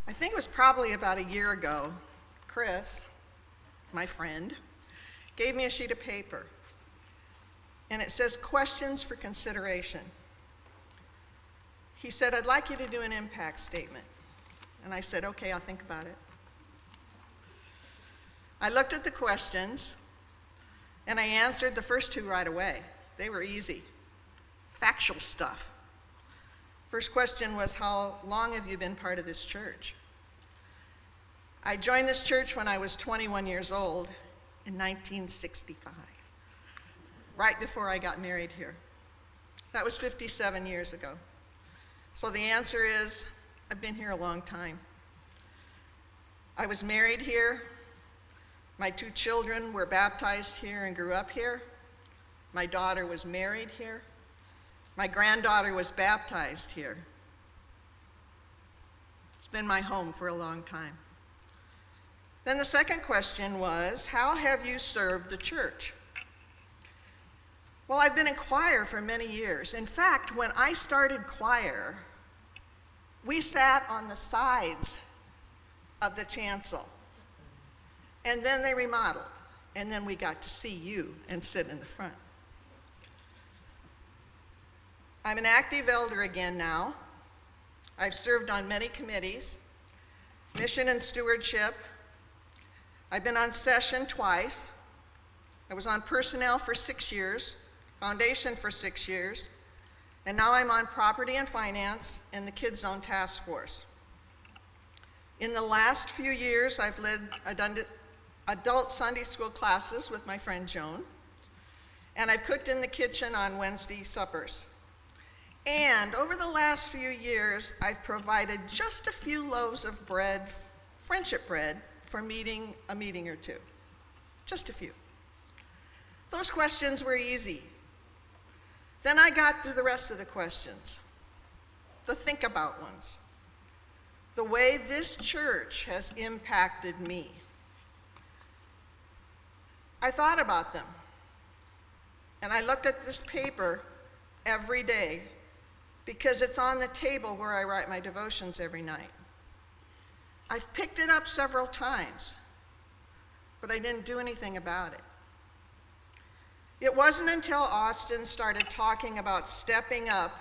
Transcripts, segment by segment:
I think it was probably about a year ago, Chris, my friend, gave me a sheet of paper, and it says questions for consideration. He said, I'd like you to do an impact statement. And I said, okay, I'll think about it. I looked at the questions, and I answered the first two right away. They were easy, factual stuff. First question was, how long have you been part of this church? I joined this church when I was 21 years old in 1965, right before I got married here. That was 57 years ago. So the answer is, I've been here a long time. I was married here. My two children were baptized here and grew up here. My daughter was married here. My granddaughter was baptized here. It's been my home for a long time. Then the second question was, how have you served the church? Well, I've been in choir for many years. In fact, when I started choir, we sat on the sides of the chancel. And then they remodeled. And then we got to see you and sit in the front. I'm an active elder again now. I've served on many committees, mission and stewardship. I've been on session twice. I was on personnel for 6 years, foundation for 6 years, and now I'm on property and finance and the Kids Zone Task Force. In the last few years, I've led adult Sunday school classes with my friend Joan, and I've cooked in the kitchen on Wednesday suppers. And over the last few years, I've provided just a few loaves of bread, friendship bread, for a meeting or two. Just a few. Those questions were easy. Then I got through the rest of the questions, the think about ones, the way this church has impacted me. I thought about them, and I looked at this paper every day because it's on the table where I write my devotions every night. I've picked it up several times, but I didn't do anything about it. It wasn't until Austin started talking about stepping up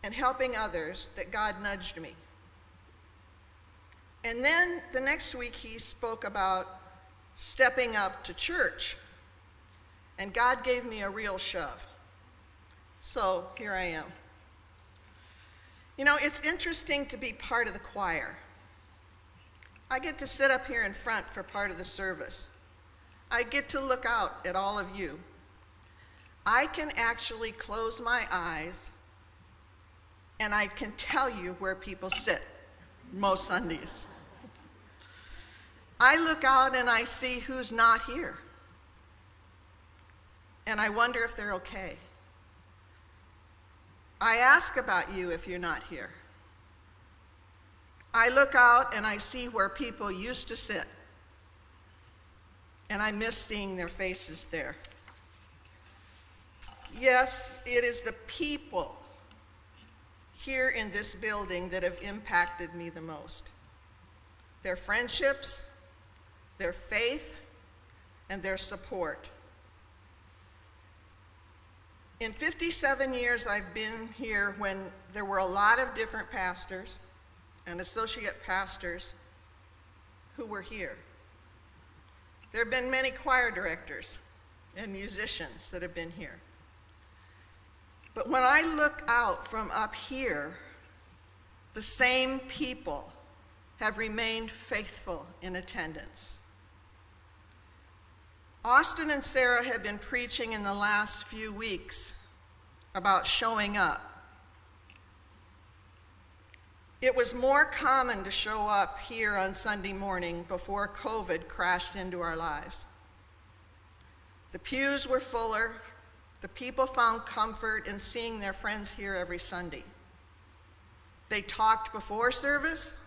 and helping others that God nudged me. And then the next week he spoke about stepping up to church, and God gave me a real shove. So here I am. You know, it's interesting to be part of the choir. I get to sit up here in front for part of the service. I get to look out at all of you. I can actually close my eyes and I can tell you where people sit most Sundays. I look out and I see who's not here. And I wonder if they're okay. I ask about you if you're not here. I look out and I see where people used to sit. And I miss seeing their faces there. Yes, it is the people here in this building that have impacted me the most. Their friendships, their faith, and their support. In 57 years I've been here when there were a lot of different pastors and associate pastors who were here. There have been many choir directors and musicians that have been here. But when I look out from up here, the same people have remained faithful in attendance. Austin and Sarah have been preaching in the last few weeks about showing up. It was more common to show up here on Sunday morning before COVID crashed into our lives. The pews were fuller. The people found comfort in seeing their friends here every Sunday. They talked before service.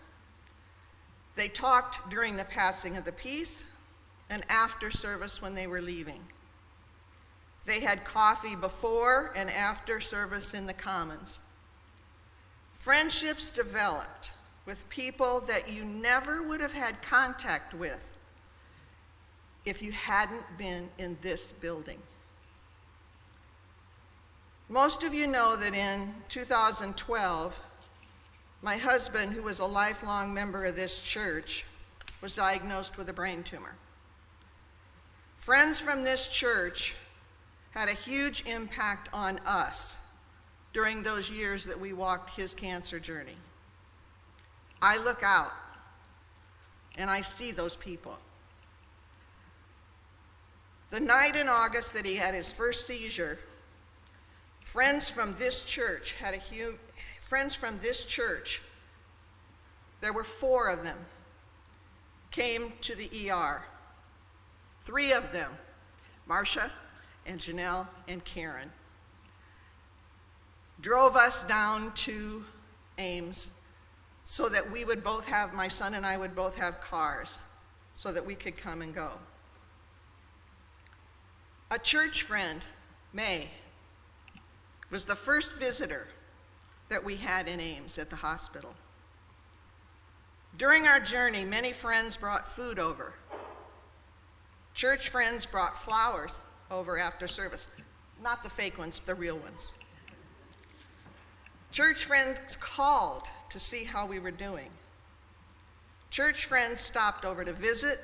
They talked during the passing of the peace and after service when they were leaving. They had coffee before and after service in the commons. Friendships developed with people that you never would have had contact with if you hadn't been in this building. Most of you know that in 2012, my husband, who was a lifelong member of this church, was diagnosed with a brain tumor. Friends from this church had a huge impact on us during those years that we walked his cancer journey. I look out and I see those people. The night in August that he had his first seizure, friends from this church, there were 4 of them, came to the ER. 3 of them, Marcia and Janelle and Karen, drove us down to Ames so that we would both have, my son and I would both have cars so that we could come and go. A church friend, May, was the first visitor that we had in Ames at the hospital. During our journey, many friends brought food over. Church friends brought flowers over after service. Not the fake ones, the real ones. Church friends called to see how we were doing. Church friends stopped over to visit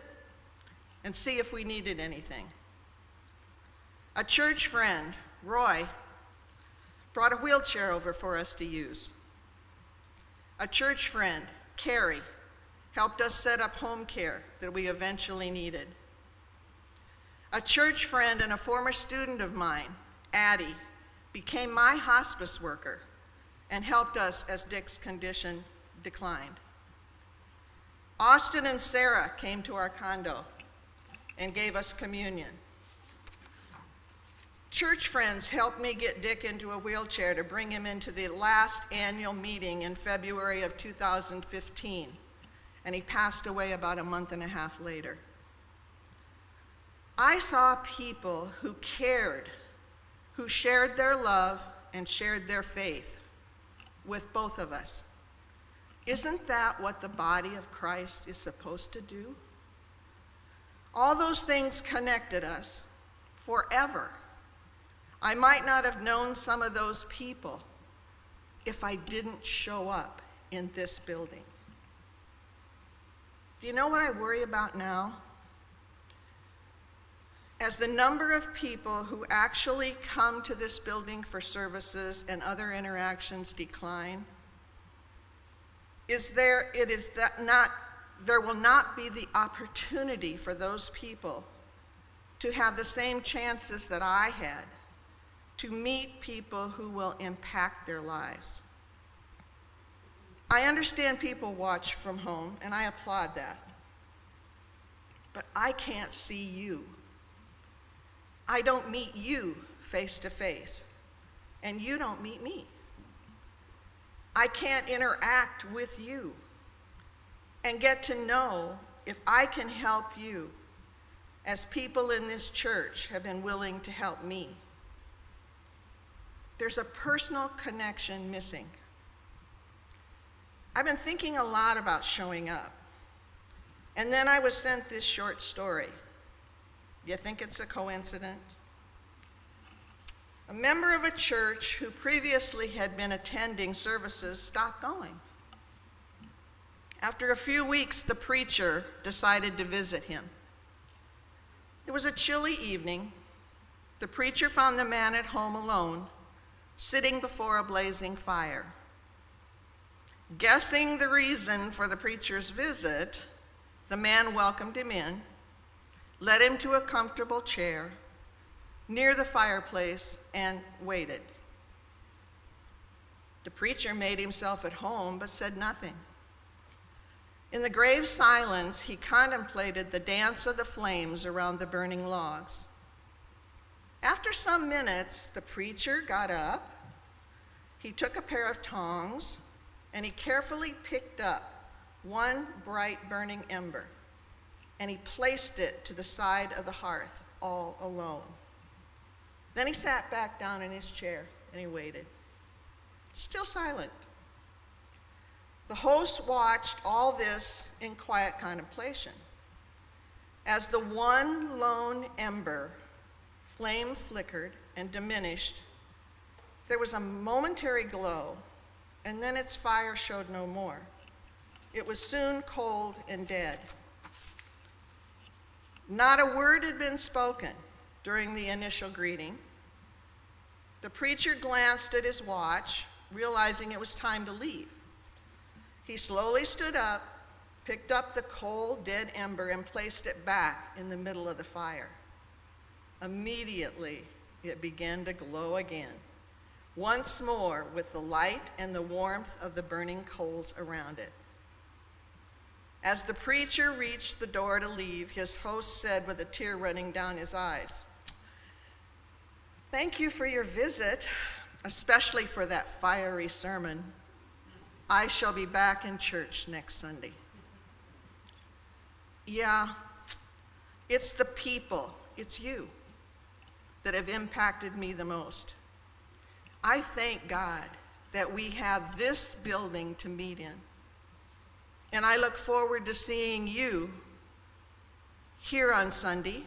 and see if we needed anything. A church friend, Roy, brought a wheelchair over for us to use. A church friend, Carrie, helped us set up home care that we eventually needed. A church friend and a former student of mine, Addie, became my hospice worker and helped us as Dick's condition declined. Austin and Sarah came to our condo and gave us communion. Church friends helped me get Dick into a wheelchair to bring him into the last annual meeting in February of 2015, and he passed away about a month and a half later. I saw people who cared, who shared their love and shared their faith with both of us. Isn't that what the body of Christ is supposed to do? All those things connected us forever. I might not have known some of those people if I didn't show up in this building. Do you know what I worry about now? As the number of people who actually come to this building for services and other interactions decline, there will not be the opportunity for those people to have the same chances that I had to meet people who will impact their lives. I understand people watch from home, and I applaud that. But I can't see you. I don't meet you face to face, and you don't meet me. I can't interact with you and get to know if I can help you as people in this church have been willing to help me. There's a personal connection missing. I've been thinking a lot about showing up. And then I was sent this short story. You think it's a coincidence? A member of a church who previously had been attending services stopped going. After a few weeks, the preacher decided to visit him. It was a chilly evening. The preacher found the man at home alone, sitting before a blazing fire. Guessing the reason for the preacher's visit, the man welcomed him in, led him to a comfortable chair near the fireplace, and waited. The preacher made himself at home but said nothing. In the grave silence, he contemplated the dance of the flames around the burning logs. After some minutes, the preacher got up, he took a pair of tongs, and he carefully picked up one bright burning ember, and he placed it to the side of the hearth, all alone. Then he sat back down in his chair, and he waited. Still silent. The host watched all this in quiet contemplation. As the one lone ember flame flickered and diminished, there was a momentary glow, and then its fire showed no more. It was soon cold and dead. Not a word had been spoken during the initial greeting. The preacher glanced at his watch, realizing it was time to leave. He slowly stood up, picked up the cold, dead ember, and placed it back in the middle of the fire. Immediately, it began to glow again, once more with the light and the warmth of the burning coals around it. As the preacher reached the door to leave, his host said with a tear running down his eyes, "Thank you for your visit, especially for that fiery sermon. I shall be back in church next Sunday." Yeah, it's the people, it's you, that have impacted me the most. I thank God that we have this building to meet in. And I look forward to seeing you here on Sunday,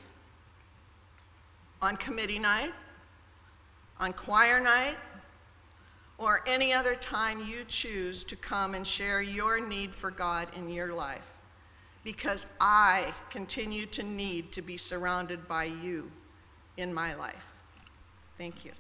on committee night, on choir night, or any other time you choose to come and share your need for God in your life, because I continue to need to be surrounded by you in my life. Thank you.